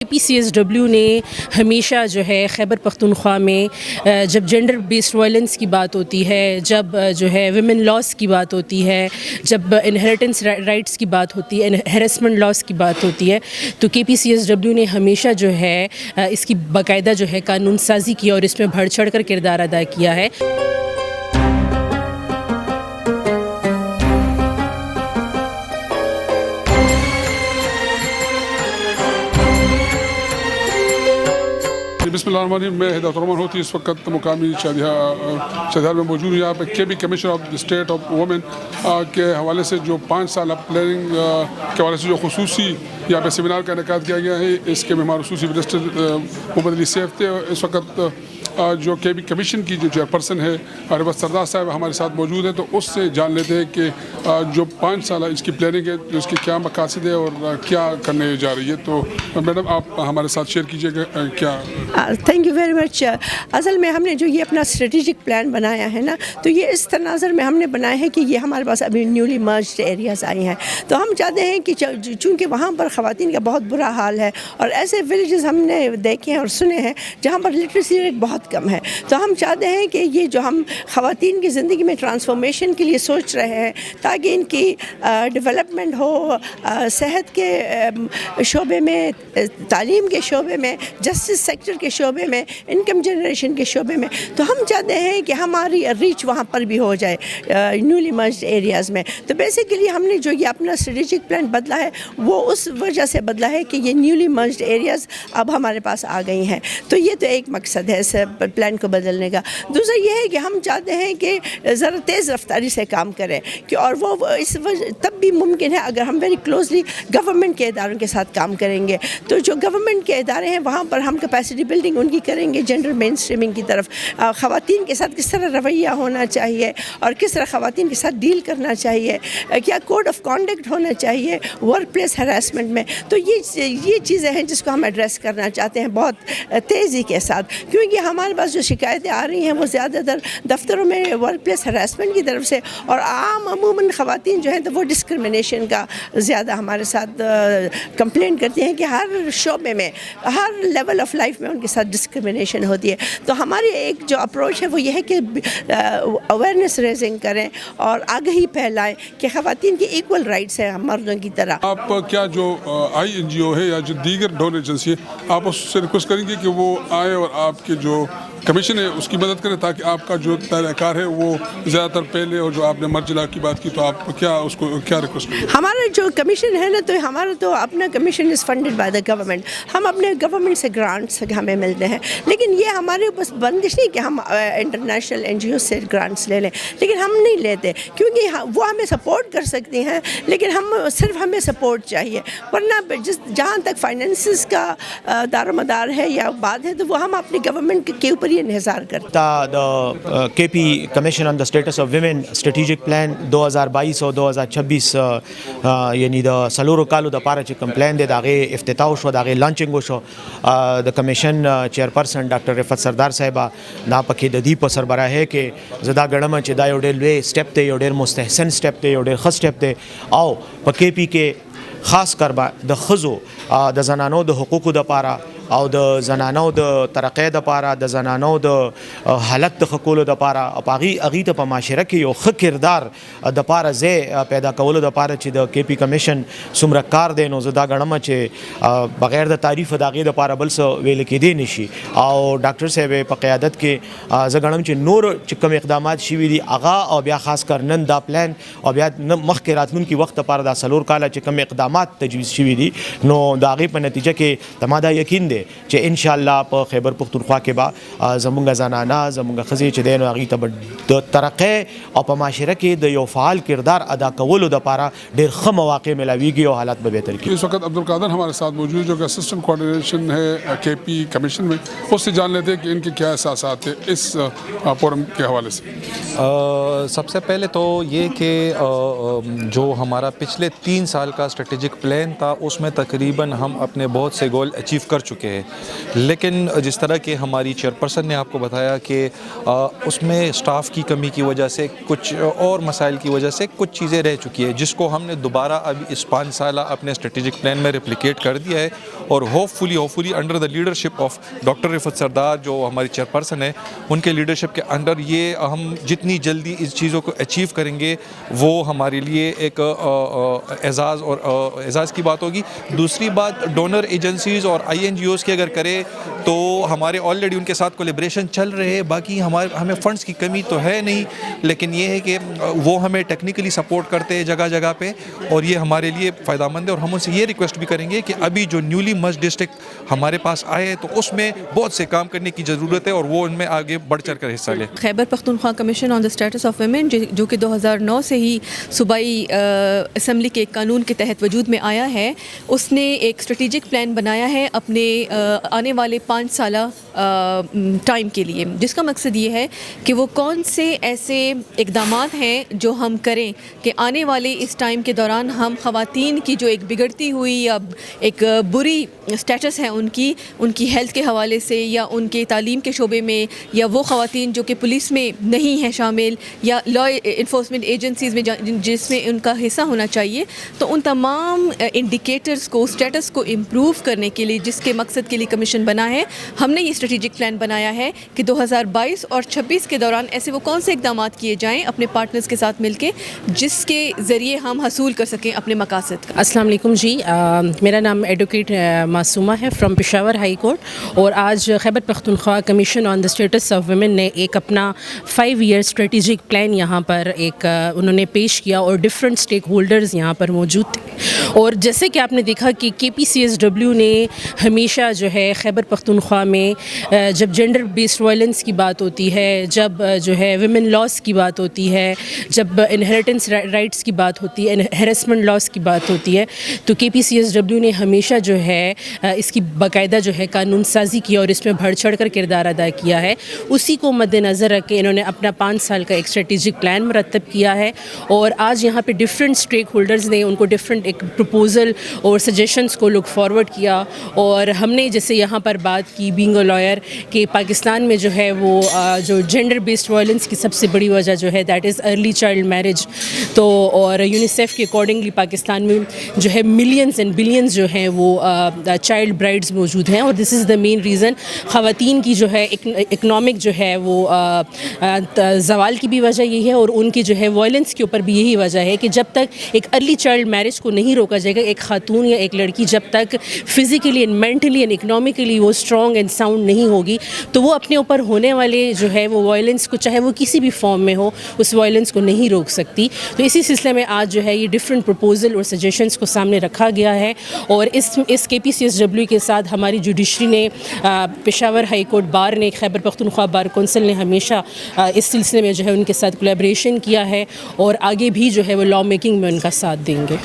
PCSW نے ہمیشہ جو ہے خیبر پختونخوا میں جب جینڈر بیسڈ وائلنس کی بات ہوتی ہے، جب جو ہے ویمن لاس کی بات ہوتی ہے، جب انہیریٹنس رائٹس کی بات ہوتی ہے، ہیرسمنٹ لاس کی بات ہوتی ہے، تو PCSW نے ہمیشہ جو ہے اس کی باقاعدہ جو ہے قانون سازی کی اور اس میں بڑھ چڑھ کر کردار ادا کیا ہے۔ بسم اللہ الرحمن الرحیم، میں ہدایت الرحمن ہوتی اس وقت مقامی شادیہار میں موجود ہوں۔ یہاں پہ KB commission of state of women کے حوالے سے جو 5 سالہ پلاننگ کے حوالے سے جو خصوصی یہاں پہ سیمینار کا انعقاد کیا گیا ہے، اس کے مہمان خصوصی منسٹر محمد علی سیف تھے۔ اس وقت جو KB کمیشن کی جو چیئرپرسن ہے رفعت سردار صاحب ہمارے ساتھ موجود ہے، تو اس سے جان لیتے ہیں کہ جو 5 سالہ اس کی پلاننگ ہے، اس کی کیا مقاصد ہے اور کیا کرنے جا رہی ہے۔ تو میڈم آپ ہمارے ساتھ شیئر کیجیے گا کیا۔ Thank you very much. اصل میں ہم نے جو یہ اپنا اسٹریٹجک پلان بنایا ہے نا، تو یہ اس تناظر میں ہم نے بنایا ہے کہ یہ ہمارے پاس ابھی نیولی مرجڈ ایریاز آئی ہیں، تو ہم چاہتے ہیں کہ چونکہ وہاں پر خواتین کا بہت برا حال ہے اور ایسے ولیجز ہم نے دیکھے ہیں اور سنے ہیں جہاں پر لٹریسی ریٹ بہت کم ہے، تو ہم چاہتے ہیں کہ یہ جو ہم خواتین کی زندگی میں ٹرانسفارمیشن کے لیے سوچ رہے ہیں تاکہ ان کی ڈیولپمنٹ ہو، صحت کے شعبے میں، تعلیم کے شعبے میں، جسٹس سیکٹر کے شعبے میں، انکم جنریشن کے شعبے میں، تو ہم چاہتے ہیں کہ ہماری ریچ وہاں پر بھی ہو جائے نیولی مرجڈ ایریاز میں۔ تو بیسیکلی ہم نے جو یہ اپنا اسٹریٹجک پلان بدلا ہے وہ اس وجہ سے بدلا ہے کہ یہ نیولی مرجڈ ایریاز اب ہمارے پاس آ گئی ہیں، تو یہ تو ایک مقصد ہے اس پلان کو بدلنے کا۔ دوسرا یہ ہے کہ ہم چاہتے ہیں کہ ذرا تیز رفتاری سے کام کریں کہ اور وہ اس تب بھی ممکن ہے اگر ہم ویری کلوزلی گورنمنٹ کے اداروں کے ساتھ کام کریں گے۔ تو جو گورنمنٹ کے ادارے ہیں وہاں پر ہم کیپیسٹی بلڈنگ ان کی کریں گے، جینڈر مین اسٹریمنگ کی طرف، خواتین کے ساتھ کس طرح رویہ ہونا چاہیے اور کس طرح خواتین کے ساتھ ڈیل کرنا چاہیے، کیا کوڈ آف کانڈکٹ ہونا چاہیے ورک پلیس ہراسمنٹ میں، تو یہ چیزیں ہیں جس کو ہم ایڈریس کرنا چاہتے ہیں بہت تیزی کے ساتھ، کیونکہ ہمارے پاس جو شکایتیں آ رہی ہیں وہ زیادہ تر دفتروں میں ورک پلیس ہراسمنٹ کی طرف سے، اور عموماً خواتین جو ہیں تو وہ ڈسکرمنیشن کا زیادہ ہمارے ساتھ کمپلینٹ کرتی ہیں کہ ہر شعبے میں، ہر لیول آف لائف میں ان کے ساتھ ڈسکرمنیشن ہوتی ہے۔ تو ہماری ایک جو اپروچ ہے وہ یہ ہے کہ اویئرنیس ریزنگ کریں اور آگہی پھیلائیں کہ خواتین کی ایکول رائٹس ہیں مردوں کی طرح۔ آپ کیا جو INGO ہے یا جو دیگر ڈونر ایجنسی ہے، آپ اس سے ریکویسٹ کریں گے کہ وہ آئے اور آپ کے جو کمیشن ہے اس کی مدد کریں تاکہ آپ کا جو طریقہ کار ہے وہ زیادہ تر پہلے، اور جو آپ نے مرجلا کی بات کی تو آپ کیا اس کو کیا ریکویسٹ کریں؟ ہمارا جو کمیشن ہے نا، تو ہمارا تو اپنا commission is funded by the government, ہم اپنے گورنمنٹ سے گرانٹس ہمیں ملتے ہیں، لیکن یہ ہمارے بس بندش نہیں کہ ہم انٹرنیشنل NGO سے گرانٹس لے لیں، لیکن ہم نہیں لیتے کیونکہ وہ ہمیں سپورٹ کر سکتی ہیں، لیکن صرف ہمیں سپورٹ چاہیے، ورنہ جہاں تک فائنینسز کا دار و مدار ہے یا بات ہے تو وہ ہم اپنی گورنمنٹ کے اوپر یہ انحصار کرتے ہیں۔ The KP Commission on the Status of Women Strategic Plan 2022 اور 2026 یعنی د سلورو کالو د پاره چې کوم پلان دی دغه افتتاح شو، دغه لانچینګ شو، د کمیشن چیئرپرسن ډاکټر رفعت سردار صاحب دا پکې د دې په سربراهي کې زدا غړم چې دا یو ډېر لوی سټپ دی، یو ډېر مستحسن سټپ دی، یو ډېر ښه سټپ دی، او په KP کې خاص کر د خزو د زنانو د حقوقو د پاره او د زنانو د ترقۍ د پاره، د زنانو د حالت د خکولو د پاره، او هغې ته په معاشره کې یو ښه کردار د پاره ځای پیدا کولو د پاره چې د KP کمیشن څومره کار دی، نو زه دا ګڼم چې بغیر د تعریف د هغې دپاره بل څه ویل کېدی نشي، او ډاکټر صاحب په قیادت کې زه ګڼم چې نور چې کوم اقدامات شوي دي هغه، او بیا خاص کر نن دا پلان، او بیا مخکې راتلونکي وخت دپاره دا 4 کاله چې کوم اقدامات تجویز شوي دي، نو د هغې په نتیجه کې زما دا یقین دی چې انشاءالله په خیبر پختونخوا کې به زمونږ زنانه، زمونږ ښځې چې دی نو هغې ته به د ترقۍ او په معاشره کې د یو فعال کردار ادا کولو دپاره ډېر ښه مواقع ملاویږي او حالات به بهتر کېږي۔ اس وقت عبدالقادر ہمارے ساتھ موجود جو کہ اسسٹنٹ کوآرڈینیشن ہے KP کمیشن میں، اس سے جان لیتے ہیں کہ ان کے کیا احساسات ہیں اس فورم کے حوالے سے۔ سب سے پہلے تو یہ کہ جو ہمارا پچھلے 3 سال کا اسٹریٹجک پلان تھا اس میں تقریباً ہم اپنے بہت سے گول اچیو کر چکے کے ہے. لیکن جس طرح کہ ہماری چیئرپرسن نے آپ کو بتایا کہ اس میں اسٹاف کی کمی کی وجہ سے کچھ اور مسائل کی وجہ سے کچھ چیزیں رہ چکی ہے، جس کو ہم نے دوبارہ ابھی اس 5 سالہ اپنے اسٹریٹجک پلان میں ریپلیکیٹ کر دیا ہے. اور hopefully under the leadership of doctor Rifat Sardar جو ہماری چیئرپرسن ہے، ان کے لیڈرشپ کے انڈر یہ ہم جتنی جلدی اس چیزوں کو اچیو کریں گے وہ ہمارے لیے ایک اعزاز اور اعزاز کی بات ہوگی. دوسری بات ڈونر ایجنسیز اور INGOs کی اگر کرے تو ہمارے آلریڈی ان کے ساتھ کولیبریشن چل رہے ہیں. باقی ہمیں فنڈز کی کمی تو ہے نہیں، لیکن یہ ہے کہ وہ ہمیں ٹیکنیکلی سپورٹ کرتے ہیں جگہ جگہ پہ، اور یہ ہمارے لیے فائدہ مند ہے. اور ہم ان سے یہ ریکویسٹ بھی کریں گے کہ ابھی جو نیولی مرجڈ ڈسٹرکٹ ہمارے پاس آئے تو اس میں بہت سے کام کرنے کی ضرورت ہے، اور وہ ان میں آگے بڑھ چڑھ کر حصہ لے. Khyber Pakhtunkhwa commission on the status of women جو کہ 2009 سے ہی صوبائی اسمبلی کے قانون کے تحت وجود میں آیا ہے، اس نے ایک اسٹریٹجک پلان بنایا ہے اپنے آنے والے 5 سالہ ٹائم کے لیے، جس کا مقصد یہ ہے کہ وہ کون سے ایسے اقدامات ہیں جو ہم کریں کہ آنے والے اس ٹائم کے دوران ہم خواتین کی جو ایک بگڑتی ہوئی یا ایک بری اسٹیٹس ہے ان کی ہیلتھ کے حوالے سے، یا ان کے تعلیم کے شعبے میں، یا وہ خواتین جو کہ پولیس میں نہیں ہیں شامل، یا لا انفورسمنٹ ایجنسیز میں جس میں ان کا حصہ ہونا چاہیے، تو ان تمام انڈیکیٹرز کو اسٹیٹس کو امپروو کرنے کے لیے جس کے مقصد کے لیے کمیشن بنا ہے، ہم نے یہ اسٹریٹجک پلان بنایا ہے کہ 2022 اور 26 کے دوران ایسے وہ کون سے اقدامات کیے جائیں اپنے پارٹنرز کے ساتھ مل کے جس کے ذریعے ہم حصول کر سکیں اپنے مقاصد کا. السلام علیکم جی، میرا نام ایڈوکیٹ معصومہ ہے فرام پشاور ہائی کورٹ، اور آج Khyber Pakhtunkhwa commission on the status of women نے ایک اپنا 5 ایئر اسٹریٹجک پلان یہاں پر ایک انہوں نے پیش کیا، اور ڈفرینٹ اسٹیک ہولڈرز یہاں پر موجود تھے. اور جیسے کہ آپ نے دیکھا کہ KPCSW نے ہمیشہ جو ہے خیبر پختونخوا میں جب جینڈر بیسڈ وائلنس کی بات ہوتی ہے، جب جو ہے ویمن لاس کی بات ہوتی ہے، جب انہیریٹنس رائٹس کی بات ہوتی ہے، ہیرسمنٹ لاس کی بات ہوتی ہے، تو KPCSW نے ہمیشہ جو ہے اس کی باقاعدہ جو ہے قانون سازی کی اور اس میں بڑھ چڑھ کر کردار ادا کیا ہے. اسی کو مد نظر رکھ کے انہوں نے اپنا 5 سال کا ایک اسٹریٹجک پلان مرتب کیا ہے، اور آج یہاں پہ ڈفرینٹ اسٹیک ہولڈرز نے ان کو ڈفرینٹ ایک پروپوزل اور سجیشنس کو لک فارورڈ کیا. اور ہم نے جیسے یہاں پر بات کی بینگ اے لائر کہ پاکستان میں جو ہے وہ جو جینڈر بیسڈ وائلنس کی سب سے بڑی وجہ جو ہے that is early child marriage. تو اور یونیسیف کے اکارڈنگلی پاکستان میں جو ہے ملینز اینڈ بلینز جو ہیں وہ چائلڈ برائڈز موجود ہیں، اور دس از دا مین ریزن. خواتین کی جو ہے اکنامک جو ہے وہ زوال کی بھی وجہ یہی ہے، اور ان کی جو ہے وائلنس کے اوپر بھی یہی وجہ ہے کہ جب تک ایک ارلی چائلڈ میرج کو نہیں روکا جائے گا، ایک خاتون یا ایک لڑکی جب تک physically and mentally and economically وہ اسٹرانگ اینڈ ساؤنڈ نہیں ہوگی تو وہ اپنے اوپر ہونے والے جو ہے وہ وائلنس کو، چاہے وہ کسی بھی فارم میں ہو، اس وائلنس کو نہیں روک سکتی. تو اسی سلسلے میں آج جو ہے یہ ڈفرینٹ پروپوزل اور سجیشنس کو سامنے رکھا گیا ہے، اور اس KPCSW کے ساتھ ہماری جوڈیشری نے، پشاور ہائی کورٹ بار نے، خیبر پختونخوا بار کونسل نے ہمیشہ اس سلسلے میں جو ہے ان کے ساتھ کولیبریشن کیا ہے، اور آگے بھی جو ہے وہ لا میکنگ میں ان کا ساتھ دیں گے.